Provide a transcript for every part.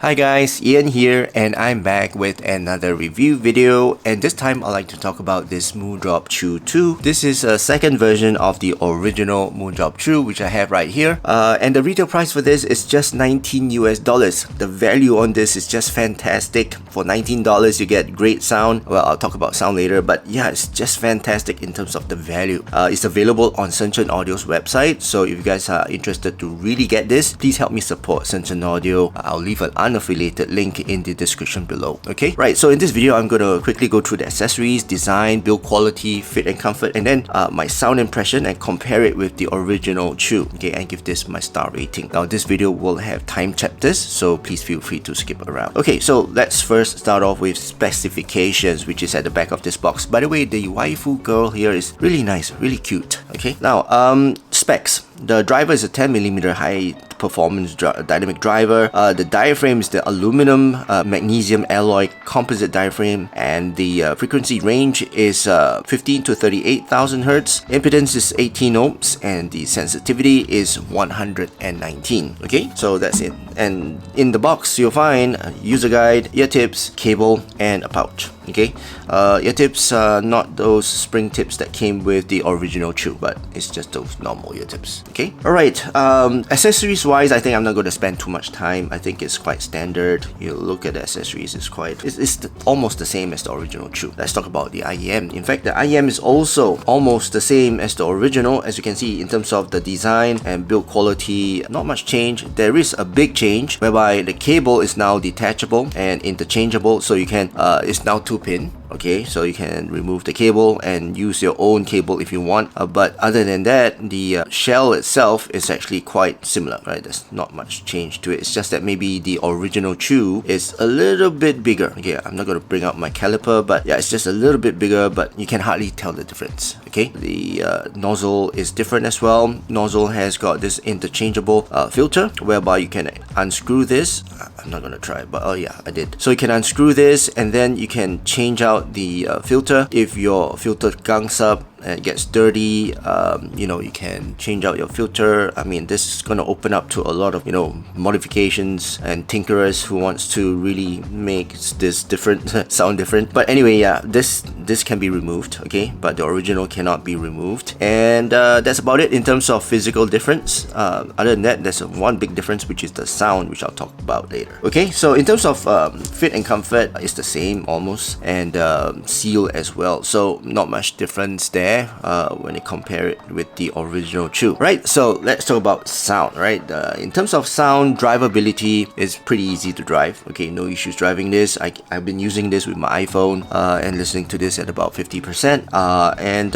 Hi guys, Ian here, and I'm back with another review video, and this time I'd like to talk about this MOONDROP CHU 2. This is a second version of the original MOONDROP CHU, which I have right here, and the retail price for this is just $19 US. The value on this is just fantastic. For $19 you get great sound. Well, I'll talk about sound later, but yeah, it's just fantastic in terms of the value. It's available on Shenzhen Audio's website, so if you guys are interested to really get this, please help me support Shenzhen Audio. I'll leave an unaffiliated link in the description below. Okay, right, so in this video I'm going to quickly go through the accessories, design, build quality, fit and comfort, and then my sound impression, and compare it with the original CHU, okay, and give this my star rating. Now this video will have time chapters, so please feel free to skip around. Okay, so let's first start off with specifications, which is at the back of this box. By the way, the waifu girl here is really nice, really cute. Okay, now specs. The driver is a 10mm high performance dynamic driver. The diaphragm is the aluminum magnesium alloy composite diaphragm, and the frequency range is 15 to 38,000 Hz. Impedance is 18 ohms, and the sensitivity is 119. Okay, so that's it. And in the box you'll find a user guide, ear tips, cable, and a pouch. Okay, ear tips are not those spring tips that came with the original CHU, but it's just those normal ear tips. Okay, alright, accessories wise, I think I'm not going to spend too much time. I think it's quite standard. You look at the accessories, it's almost the same as the original CHU. Let's talk about the IEM. In fact, the IEM is also almost the same as the original. As you can see, in terms of the design and build quality, not much change. There is a big change whereby the cable is now detachable and interchangeable, so you can it's now 2-pin. Okay, so you can remove the cable and use your own cable if you want, but other than that, the shell itself is actually quite similar, right? There's not much change to it. It's just that maybe the original CHU is a little bit bigger. Okay, I'm not going to bring out my caliper, but yeah, it's just a little bit bigger, but you can hardly tell the difference. Okay, the nozzle is different as well. Nozzle has got this interchangeable filter whereby you can unscrew this. I'm not going to try it, but oh yeah, I did. So you can unscrew this, and then you can change out the filter. If your filter gunks up and it gets dirty, you know, you can change out your filter. I mean, this is going to open up to a lot of, you know, modifications and tinkerers who wants to really make this different sound different. But anyway, yeah, this can be removed, okay, but the original cannot be removed. And that's about it in terms of physical difference. Other than that, there's one big difference, which is the sound, which I'll talk about later. Okay, so in terms of fit and comfort, it's the same almost, and seal as well, so not much difference there when you compare it with the original CHU. Right, so let's talk about sound. Right, in terms of sound, drivability is pretty easy to drive. Okay, no issues driving this. I've been using this with my iPhone and listening to this at about 50%, and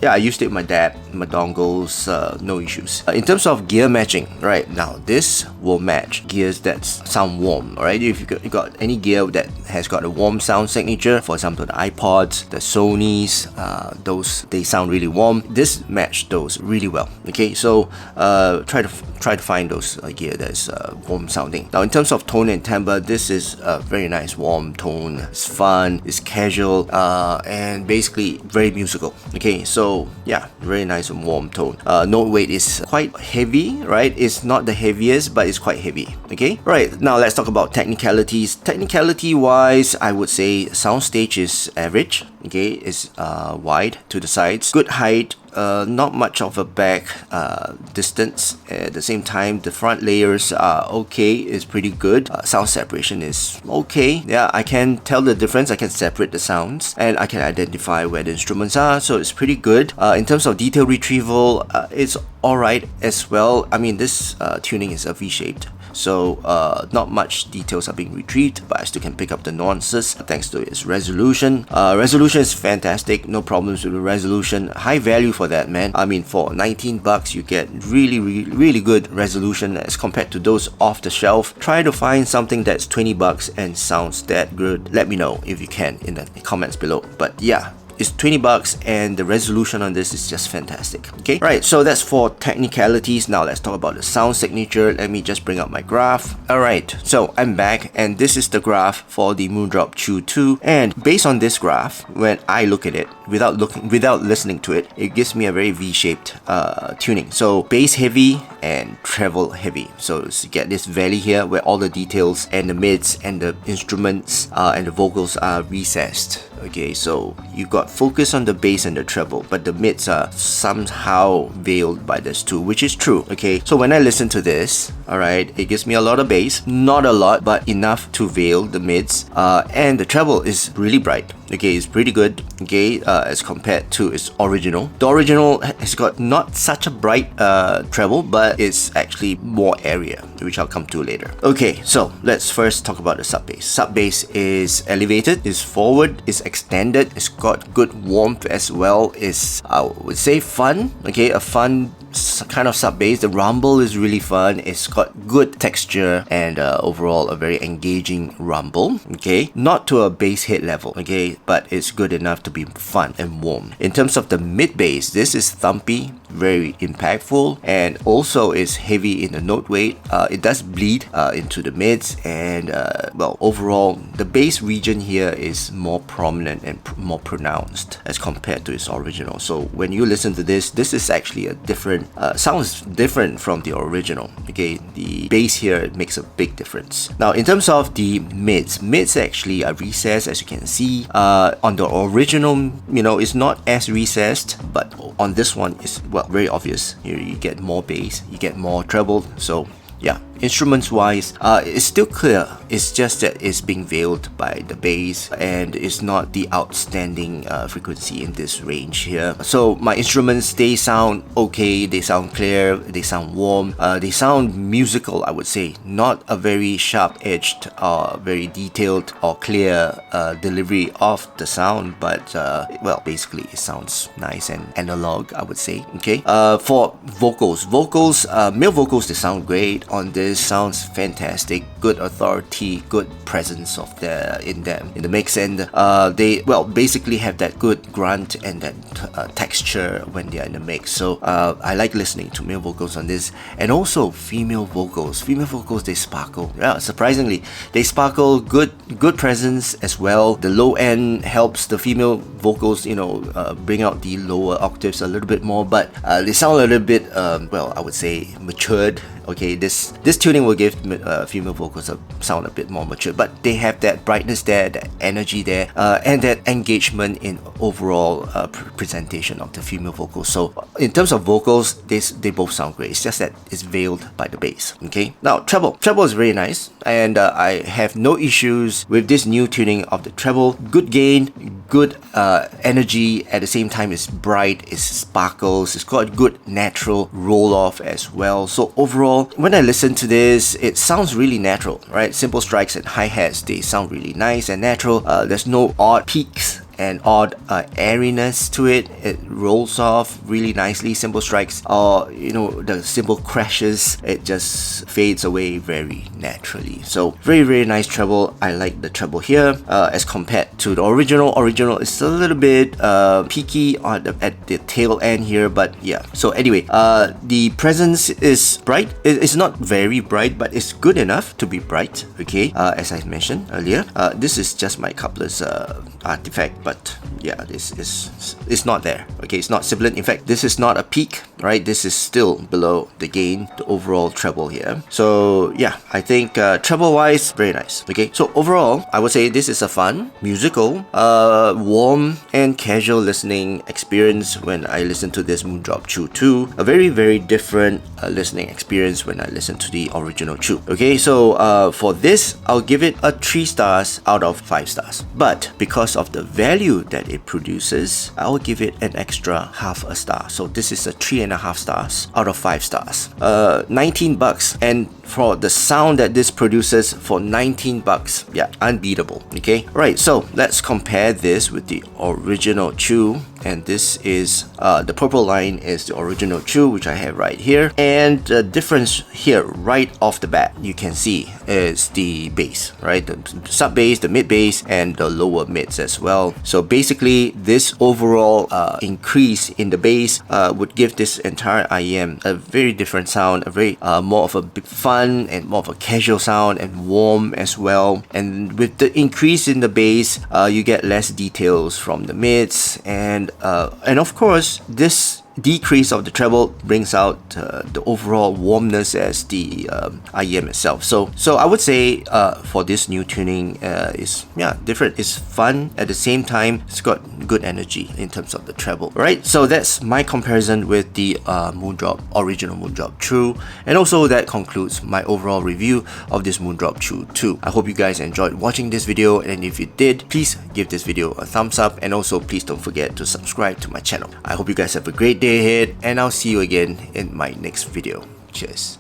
yeah, I used it with my dad, my dongles, no issues. In terms of gear matching, right, now this will match gears that sound warm. Alright, if you got any gear that has got a warm sound signature, for example the iPods, the Sonys, those, they sound really warm. This match those really well. Okay, so try to find those gear that's warm sounding. Now in terms of tone and timbre, this is a very nice warm tone. It's fun, it's casual, and basically very musical. Okay, so yeah, very nice and warm tone. Note weight is quite heavy, right? It's not the heaviest, but it's quite heavy. Okay, right, now let's talk about technicalities. Technicality wise, I would say soundstage is average. Okay, it's wide to the sides, good height, not much of a back distance. At the same time, the front layers are okay, it's pretty good. Sound separation is okay. Yeah, I can tell the difference, I can separate the sounds, and I can identify where the instruments are, so it's pretty good. In terms of detail retrieval, it's alright as well. I mean, this tuning is a V-shaped, so not much details are being retrieved, but I still can pick up the nuances thanks to its resolution. Resolution is fantastic, no problems with the resolution. High value for that, man. I mean, for 19 bucks you get really good resolution as compared to those off the shelf. Try to find something that's 20 bucks and sounds that good. Let me know if you can in the comments below. But yeah, it's 20 bucks and the resolution on this is just fantastic. Okay, right, so that's for technicalities. Now let's talk about the sound signature. Let me just bring up my graph. Alright, so I'm back, and this is the graph for the MOONDROP CHU 2, and based on this graph, when I look at it, without listening to it, it gives me a very V-shaped tuning. So bass heavy and treble heavy. So you get this valley here where all the details and the mids and the instruments and the vocals are recessed. Okay, so you got focus on the bass and the treble, but the mids are somehow veiled by this too, which is true. Okay, so when I listen to this, alright, it gives me a lot of bass, not a lot, but enough to veil the mids, and the treble is really bright. Okay, it's pretty good, okay, as compared to its original. The original has got not such a bright treble, but it's actually more area, which I'll come to later. Okay, so let's first talk about the sub bass. Sub bass is elevated, is forward, is extended, it's got good warmth as well, is, I would say, fun. Okay, a fun kind of sub bass. The rumble is really fun, it's got good texture, and overall a very engaging rumble. Okay, not to a bass hit level, okay, but it's good enough to be fun and warm. In terms of the mid bass, this is thumpy, very impactful, and also is heavy in the note weight. It does bleed into the mids, and well, overall the bass region here is more prominent and more pronounced as compared to its original. So when you listen to this is actually a different sounds different from the original. Okay, the bass here makes a big difference. Now in terms of the mids actually are recessed, as you can see. On the original, you know, it's not as recessed, but on this one it's, well, very obvious. You get more bass, you get more treble. So yeah, instruments wise, it's still clear. It's just that it's being veiled by the bass, and it's not the outstanding frequency in this range here. So my instruments, they sound okay, they sound clear, they sound warm, they sound musical, I would say. Not a very sharp-edged or very detailed or clear delivery of the sound, but well, basically it sounds nice and analog, I would say. Okay, for vocals, male vocals, they sound great on this. Sounds fantastic, good authority, good presence of in the mix, and they, well, basically have that good grunt and that texture when they are in the mix. So I like listening to male vocals on this, and also female vocals. They sparkle. Yeah, surprisingly, they sparkle. Good presence as well. The low end helps the female vocals, you know, bring out the lower octaves a little bit more, but they sound a little bit, well, I would say matured. Okay, this tuning will give female vocals a sound a bit more mature, but they have that brightness there, that energy there, and that engagement in overall presentation of the female vocals. So in terms of vocals, they both sound great. It's just that it's veiled by the bass. Okay, now treble is very nice, and I have no issues with this new tuning of the treble. Good gain, good energy. At the same time, it's bright, it sparkles, it's got good natural roll off as well. So overall, when I listen to this, it sounds really natural, right? Simple strikes and hi-hats, they sound really nice and natural. There's no odd peaks and odd airiness to it. It rolls off really nicely. Simple strikes, or you know, the simple crashes, it just fades away very naturally. So very nice treble. I like the treble here as compared to the original. Original is a little bit peaky at the tail end here, but yeah. So anyway, the presence is bright. It's not very bright, but it's good enough to be bright. Okay, as I mentioned earlier, this is just my coupler's artifact, but yeah, this is, it's not there. Okay, it's not sibilant. In fact, this is not a peak, right? This is still below the gain, the overall treble here. So yeah, I think treble wise, very nice. Okay, so overall, I would say this is a fun, musical, warm and casual listening experience when I listen to this Moondrop CHU 2. A very different listening experience when I listen to the original CHU. Okay, so for this, I'll give it a 3 stars out of 5 stars. But because of the value that it produces, I'll give it an extra half a star. So this is a 3.5 stars out of 5 stars. 19 bucks, and for the sound that this produces for 19 bucks, yeah, unbeatable. Okay, right, so let's compare this with the original CHU, and this is the purple line is the original CHU, which I have right here, and the difference here right off the bat you can see is the bass, right? The sub bass, the mid bass, and the lower mids as well. So basically this overall increase in the bass would give this entire IEM a very different sound, a very more of a fun fun and more of a casual sound and warm as well. And with the increase in the bass, you get less details from the mids, and of course this decrease of the treble brings out the overall warmness as the IEM itself. So I would say for this new tuning is different. It's fun at the same time. It's got good energy in terms of the treble. Right. So that's my comparison with the original Moondrop CHU, and also that concludes my overall review of this Moondrop CHU 2. I hope you guys enjoyed watching this video, and if you did, please give this video a thumbs up, and also please don't forget to subscribe to my channel. I hope you guys have a great day ahead, and I'll see you again in my next video. Cheers.